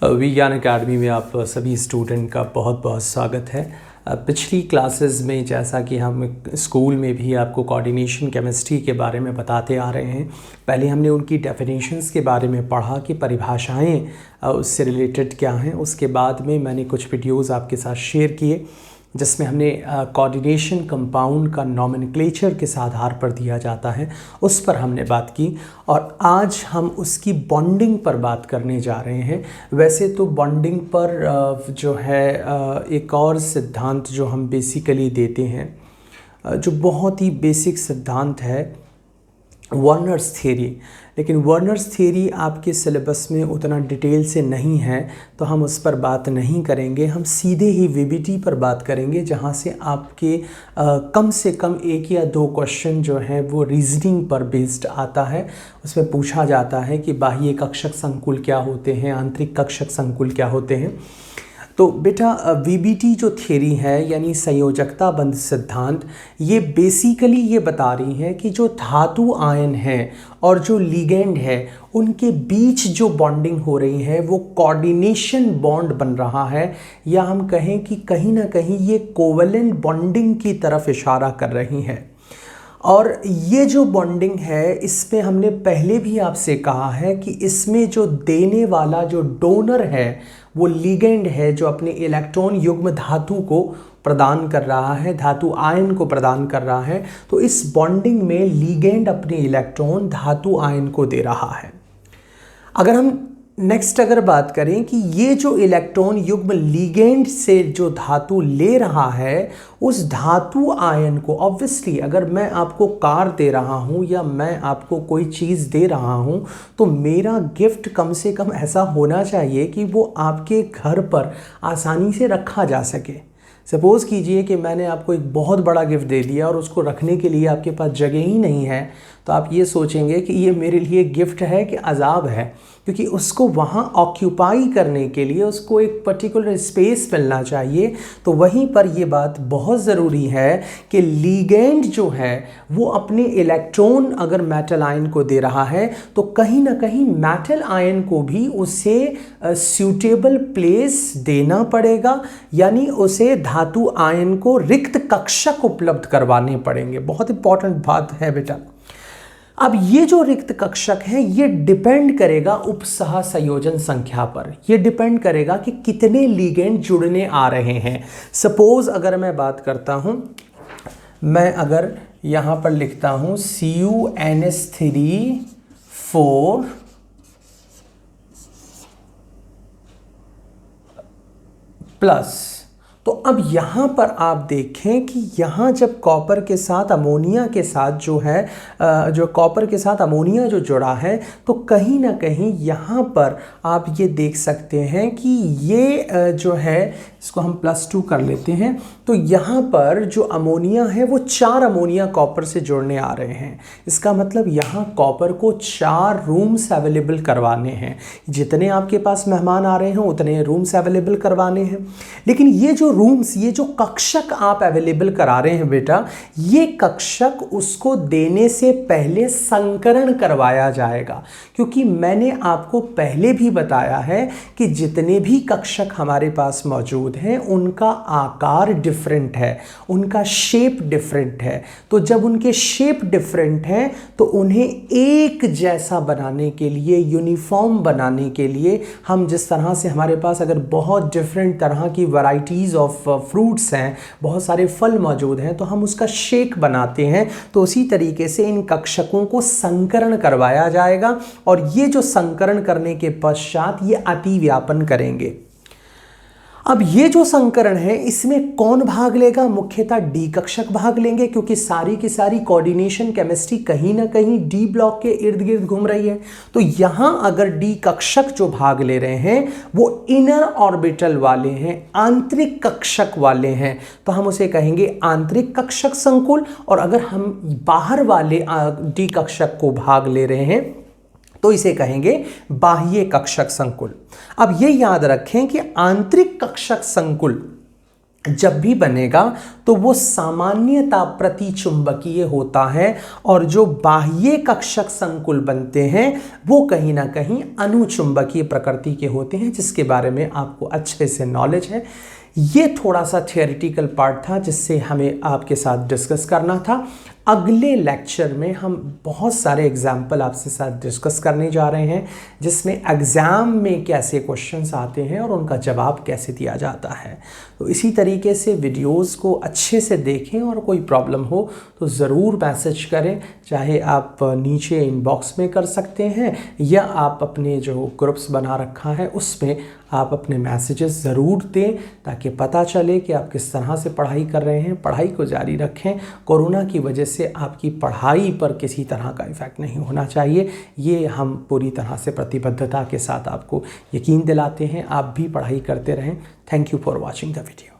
विज्ञान अकादमी में आप सभी स्टूडेंट का बहुत बहुत स्वागत है। पिछली क्लासेस में जैसा कि हम स्कूल में भी आपको कोऑर्डिनेशन केमिस्ट्री के बारे में बताते आ रहे हैं, पहले हमने उनकी डेफिनेशंस के बारे में पढ़ा कि परिभाषाएं उससे रिलेटेड क्या हैं। उसके बाद में मैंने कुछ वीडियोस आपके साथ शेयर किए जिसमें हमने कोऑर्डिनेशन कंपाउंड का नॉमेनक्लेचर किस आधार पर दिया जाता है उस पर हमने बात की, और आज हम उसकी बॉन्डिंग पर बात करने जा रहे हैं। वैसे तो बॉन्डिंग पर जो है एक और सिद्धांत जो हम बेसिकली देते हैं, जो बहुत ही बेसिक सिद्धांत है, वर्नर्स थ्योरी। लेकिन वर्नर्स थ्योरी आपके सिलेबस में उतना डिटेल से नहीं है तो हम उस पर बात नहीं करेंगे। हम सीधे ही वीबीटी पर बात करेंगे, जहाँ से आपके कम से कम एक या दो क्वेश्चन जो हैं वो रीजनिंग पर बेस्ड आता है। उसमें पूछा जाता है कि बाह्य कक्षक संकुल क्या होते हैं, आंतरिक कक्षक संकुल क्या होते हैं। तो बेटा वीबीटी जो थ्योरी है यानी संयोजकता बंध सिद्धांत, ये बेसिकली ये बता रही है कि जो धातु आयन है और जो लिगेंड है उनके बीच जो बॉन्डिंग हो रही है वो कोऑर्डिनेशन बॉन्ड बन रहा है, या हम कहें कि कहीं ना कहीं ये कोवलेंट बॉन्डिंग की तरफ इशारा कर रही है। और ये जो बॉन्डिंग है इसमें हमने पहले भी आपसे कहा है कि इसमें जो देने वाला जो डोनर है वो लिगेंड है, जो अपने इलेक्ट्रॉन युग्म धातु को प्रदान कर रहा है, धातु आयन को प्रदान कर रहा है। तो इस बॉन्डिंग में लिगेंड अपने इलेक्ट्रॉन धातु आयन को दे रहा है। अगर हम नेक्स्ट अगर बात करें कि ये जो इलेक्ट्रॉन युग्म लिगेंड से जो धातु ले रहा है उस धातु आयन को, ऑब्वियसली अगर मैं आपको कार दे रहा हूँ या मैं आपको कोई चीज़ दे रहा हूँ तो मेरा गिफ्ट कम से कम ऐसा होना चाहिए कि वो आपके घर पर आसानी से रखा जा सके। सपोज़ कीजिए कि मैंने आपको एक बहुत बड़ा गिफ्ट दे दिया और उसको रखने के लिए आपके पास जगह ही नहीं है, तो आप ये सोचेंगे कि ये मेरे लिए गिफ्ट है कि अजाब है, क्योंकि उसको वहाँ ऑक्यूपाई करने के लिए उसको एक पर्टिकुलर स्पेस मिलना चाहिए। तो वहीं पर ये बात बहुत ज़रूरी है कि लिगेंड जो है वो अपने इलेक्ट्रॉन अगर मेटल आयन को दे रहा है तो कहीं ना कहीं मेटल आयन को भी उसे सूटेबल प्लेस देना पड़ेगा, यानी उसे धातु आयन को रिक्त कक्षक उपलब्ध करवाने पड़ेंगे। बहुत इंपॉर्टेंट बात है बेटा। अब ये जो रिक्त कक्षक है ये डिपेंड करेगा उपसह संयोजन संख्या पर। ये डिपेंड करेगा कि कितने लिगेंड जुड़ने आ रहे हैं। सपोज अगर मैं बात करता हूं, मैं अगर यहां पर लिखता हूं CuNH3 4 प्लस, तो अब यहाँ पर आप देखें कि यहाँ जब कॉपर के साथ अमोनिया के साथ जो है जो कॉपर के साथ अमोनिया जो जुड़ा है तो कहीं ना कहीं यहाँ पर आप ये देख सकते हैं कि ये जो है इसको हम +2 कर लेते हैं। तो यहाँ पर जो अमोनिया है वो 4 अमोनिया कॉपर से जुड़ने आ रहे हैं। इसका मतलब यहाँ कॉपर को 4 रूम्स अवेलेबल करवाने हैं। जितने आपके पास मेहमान आ रहे हैं उतने रूम्स अवेलेबल करवाने हैं। लेकिन ये जो रूम्स, ये जो कक्षक आप अवेलेबल करा रहे हैं बेटा, ये कक्षक उसको देने से पहले संकरण करवाया जाएगा, क्योंकि मैंने आपको पहले भी बताया है कि जितने भी कक्षक हमारे पास मौजूद हैं उनका आकार डिफरेंट है, उनका शेप डिफरेंट है। तो जब उनके शेप डिफरेंट हैं तो उन्हें एक जैसा बनाने के लिए, यूनिफॉर्म बनाने के लिए, हम जिस तरह से हमारे पास अगर बहुत डिफरेंट तरह की वैरायटीज़ ऑफ फ्रूट्स हैं, बहुत सारे फल मौजूद हैं, तो हम उसका शेक बनाते हैं। तो उसी तरीके से इन कक्षकों को संकरण करवाया जाएगा, और ये जो संकरण करने के पश्चात ये अतिव्यापन करेंगे। अब ये जो संकरण है इसमें कौन भाग लेगा? मुख्यतः डी कक्षक भाग लेंगे, क्योंकि सारी की सारी कोऑर्डिनेशन केमिस्ट्री कहीं ना कहीं डी ब्लॉक के इर्द गिर्द घूम रही है। तो यहाँ अगर डी कक्षक जो भाग ले रहे हैं वो इनर ऑर्बिटल वाले हैं, आंतरिक कक्षक वाले हैं, तो हम उसे कहेंगे आंतरिक कक्षक संकुल। और अगर हम बाहर वाले डी कक्षक को भाग ले रहे हैं तो इसे कहेंगे बाह्य कक्षक संकुल। अब ये याद रखें कि आंतरिक कक्षक संकुल जब भी बनेगा तो वो सामान्यतः प्रतिचुंबकीय होता है, और जो बाह्य कक्षक संकुल बनते हैं वो कहीं ना कहीं अनुचुंबकीय प्रकृति के होते हैं, जिसके बारे में आपको अच्छे से नॉलेज है। ये थोड़ा सा थियोरिटिकल पार्ट था जिससे हमें आपके साथ डिस्कस करना था। अगले लेक्चर में हम बहुत सारे एग्जाम्पल आपसे साथ डिस्कस करने जा रहे हैं, जिसमें एग्ज़ाम में कैसे क्वेश्चंस आते हैं और उनका जवाब कैसे दिया जाता है। तो इसी तरीके से वीडियोस को अच्छे से देखें, और कोई प्रॉब्लम हो तो ज़रूर मैसेज करें, चाहे आप नीचे इनबॉक्स में कर सकते हैं या आप अपने जो ग्रुप्स बना रखा है उसमें आप अपने मैसेजेस ज़रूर दें, ताकि पता चले कि आप किस तरह से पढ़ाई कर रहे हैं। पढ़ाई को जारी रखें। कोरोना की वजह से आपकी पढ़ाई पर किसी तरह का इफ़ेक्ट नहीं होना चाहिए, ये हम पूरी तरह से प्रतिबद्धता के साथ आपको यकीन दिलाते हैं। आप भी पढ़ाई करते रहें। Thank you for watching the video.